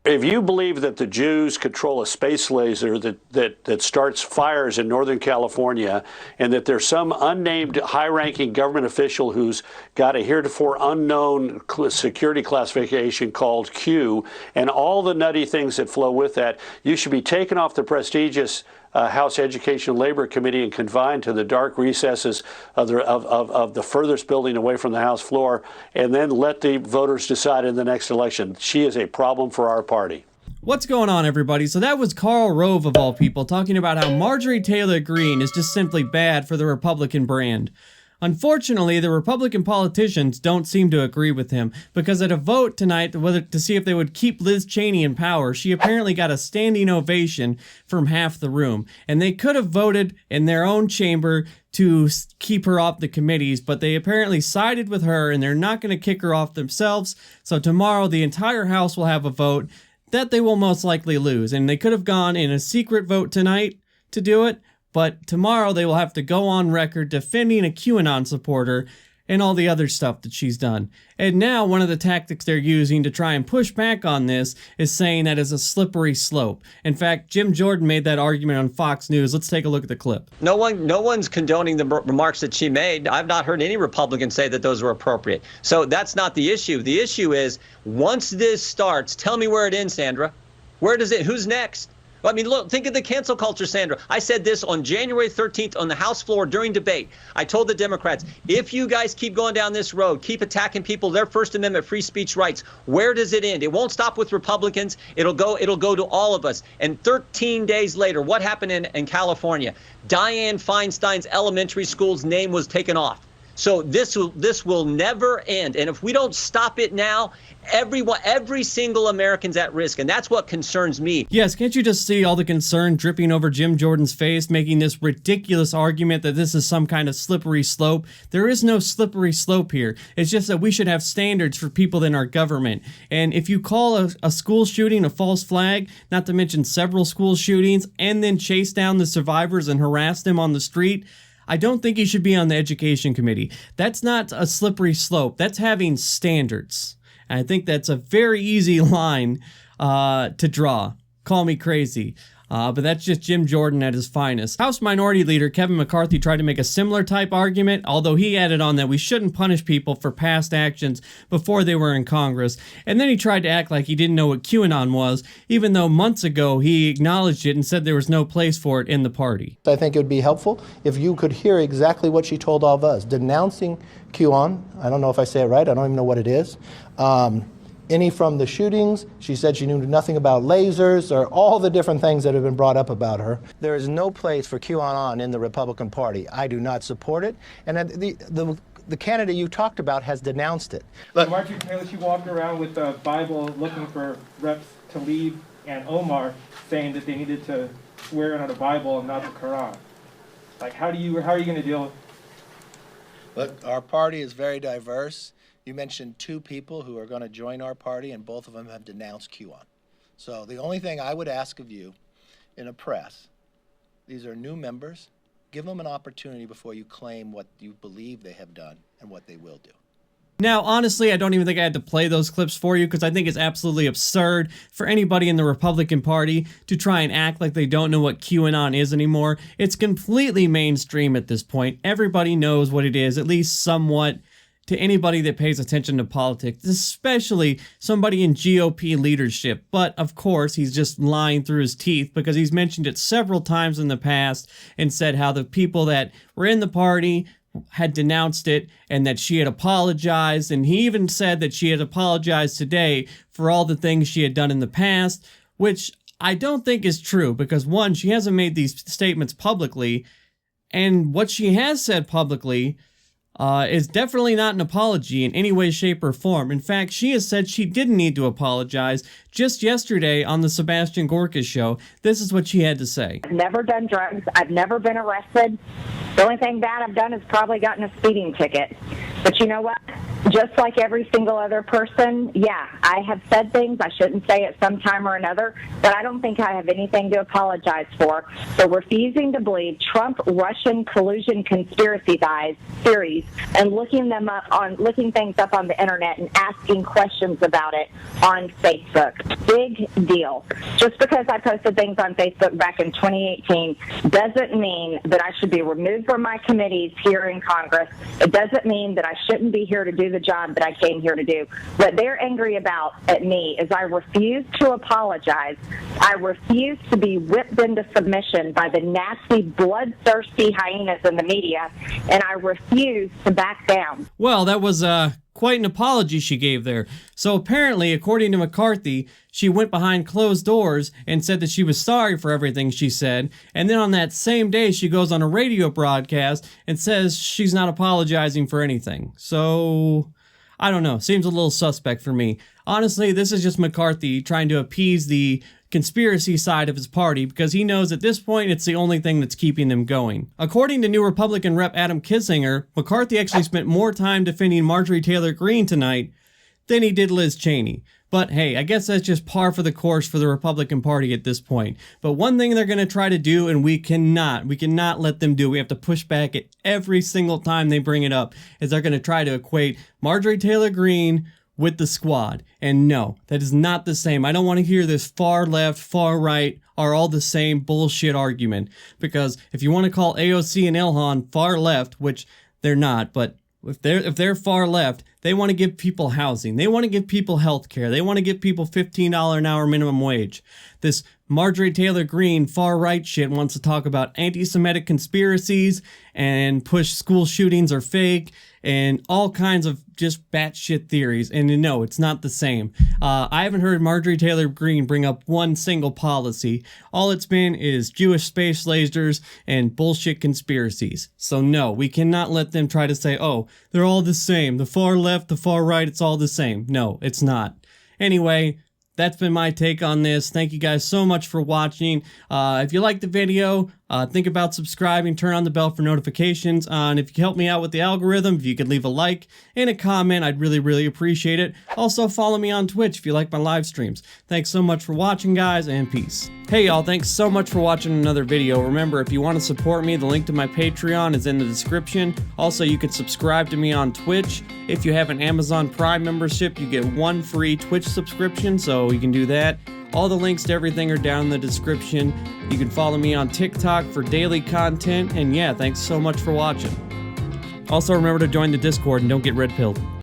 If you believe that the Jews control a space laser that starts fires in Northern California, and that there's some unnamed high-ranking government official who's got a heretofore unknown security classification called Q, and all the nutty things that flow with that, you should be taken off the prestigious House Education and Labor Committee and confined to the dark recesses of the furthest building away from the House floor, and then let the voters decide in the next election. She is a problem for our party. What's going on, everybody? So that was Karl Rove, of all people, talking about how Marjorie Taylor Green is just simply bad for the Republican brand. Unfortunately, the Republican politicians don't seem to agree with him, because at a vote tonight to see if they would keep Liz Cheney in power, she apparently got a standing ovation from half the room. And they could have voted in their own chamber to keep her off the committees, but they apparently sided with her and they're not going to kick her off themselves. So tomorrow the entire House will have a vote that they will most likely lose. And they could have gone in a secret vote tonight to do it, but tomorrow they will have to go on record defending a QAnon supporter and all the other stuff that she's done. And now one of the tactics they're using to try and push back on this is saying that it's a slippery slope. In fact, Jim Jordan made that argument on Fox News. Let's take a look at the clip. No one's condoning the remarks that she made. I've not heard any Republican say that those were appropriate. So that's not the issue. The issue is, once this starts, tell me where it ends, Sandra. Where does it? Who's next? I mean, look, think of the cancel culture, Sandra. I said this on January 13th on the House floor during debate. I told the Democrats, if you guys keep going down this road, keep attacking people, their First Amendment free speech rights, where does it end? It won't stop with Republicans. It'll go to all of us. And 13 days later, what happened in California? Dianne Feinstein's elementary school's name was taken off. So this will never end. And if we don't stop it now, every single American's at risk. And that's what concerns me. Yes, can't you just see all the concern dripping over Jim Jordan's face, making this ridiculous argument that this is some kind of slippery slope? There is no slippery slope here. It's just that we should have standards for people in our government. And if you call a school shooting a false flag, not to mention several school shootings, and then chase down the survivors and harass them on the street, I don't think you should be on the education committee. That's not a slippery slope. That's having standards. And I think that's a very easy line to draw. Call me crazy. But that's just Jim Jordan at his finest. House Minority Leader Kevin McCarthy tried to make a similar type argument, although he added on that we shouldn't punish people for past actions before they were in Congress. And then he tried to act like he didn't know what QAnon was, even though months ago he acknowledged it and said there was no place for it in the party. I think it would be helpful if you could hear exactly what she told all of us, denouncing QAnon. I don't know if I say it right. I don't even know what it is. Any from the shootings. She said she knew nothing about lasers or all the different things that have been brought up about her. There is no place for QAnon in the Republican Party. I do not support it. And the candidate you talked about has denounced it. Look, Marjorie Taylor, she walked around with the Bible looking for reps to leave, and Omar saying that they needed to swear under the Bible and not the Quran. Like, how are you going to deal with it? Look, our party is very diverse. You mentioned two people who are going to join our party, and both of them have denounced QAnon. So the only thing I would ask of you in a press, these are new members, give them an opportunity before you claim what you believe they have done and what they will do. Now, honestly, I don't even think I had to play those clips for you because I think it's absolutely absurd for anybody in the Republican Party to try and act like they don't know what QAnon is anymore. It's completely mainstream at this point. Everybody knows what it is, at least somewhat, to anybody that pays attention to politics, especially somebody in GOP leadership. But of course, he's just lying through his teeth because he's mentioned it several times in the past and said how the people that were in the party had denounced it and that she had apologized. And he even said that she had apologized today for all the things she had done in the past, which I don't think is true because, one, she hasn't made these statements publicly, and what she has said publicly is definitely not an apology in any way, shape, or form. In fact, she has said she didn't need to apologize. Just yesterday on the Sebastian Gorka show, this is what she had to say. I've never done drugs. I've never been arrested. The only thing bad I've done is probably gotten a speeding ticket. But you know what? just like every single other person, yeah, I have said things I shouldn't say at some time or another, but I don't think I have anything to apologize for. So refusing to believe Trump-Russian collusion conspiracy theories and looking things up on the internet and asking questions about it on Facebook. Big deal. Just because I posted things on Facebook back in 2018 doesn't mean that I should be removed from my committees here in Congress. It doesn't mean that I shouldn't be here to do the job that I came here to do. What they're angry about at me is I refuse to apologize. I refuse to be whipped into submission by the nasty, bloodthirsty hyenas in the media, and I refuse to back down. Well, that was quite an apology she gave there. So apparently, according to McCarthy, she went behind closed doors and said that she was sorry for everything she said, and then on that same day she goes on a radio broadcast and says she's not apologizing for anything. So, I don't know, seems a little suspect for me. Honestly, this is just McCarthy trying to appease the conspiracy side of his party because he knows at this point it's the only thing that's keeping them going. According to new Republican Rep Adam Kinzinger, McCarthy actually spent more time defending Marjorie Taylor Green tonight than he did Liz Cheney. But hey, I guess that's just par for the course for the Republican Party at this point. But one thing they're going to try to do, and we cannot let them do, we have to push back at every single time they bring it up, is they're going to try to equate Marjorie Taylor Green with the squad. And no, that is not the same. I don't want to hear this far left, far right are all the same bullshit argument. Because if you want to call AOC and Ilhan far left, which they're not, but if they're far left, they want to give people housing. They want to give people health care. They want to give people $15 an hour minimum wage. This Marjorie Taylor Green far right shit wants to talk about anti-Semitic conspiracies and push school shootings are fake and all kinds of just batshit theories. And no, it's not the same. I haven't heard Marjorie Taylor Green bring up one single policy. All it's been is Jewish space lasers and bullshit conspiracies. So no, we cannot let them try to say, oh, they're all the same. The far left, the far right, it's all the same. No, it's not. Anyway, that's been my take on this. Thank you guys so much for watching. If you liked the video, think about subscribing, turn on the bell for notifications. And if you help me out with the algorithm, if you could leave a like and a comment, I'd really appreciate it. Also, follow me on Twitch if you like my live streams. Thanks so much for watching, guys, and peace. Hey, y'all, thanks so much for watching another video. Remember, if you want to support me, the link to my Patreon is in the description. Also, you could subscribe to me on Twitch. If you have an Amazon Prime membership, you get one free Twitch subscription, so you can do that. All the links to everything are down in the description. You can follow me on TikTok for daily content. And yeah, thanks so much for watching. Also, remember to join the Discord and don't get red pilled.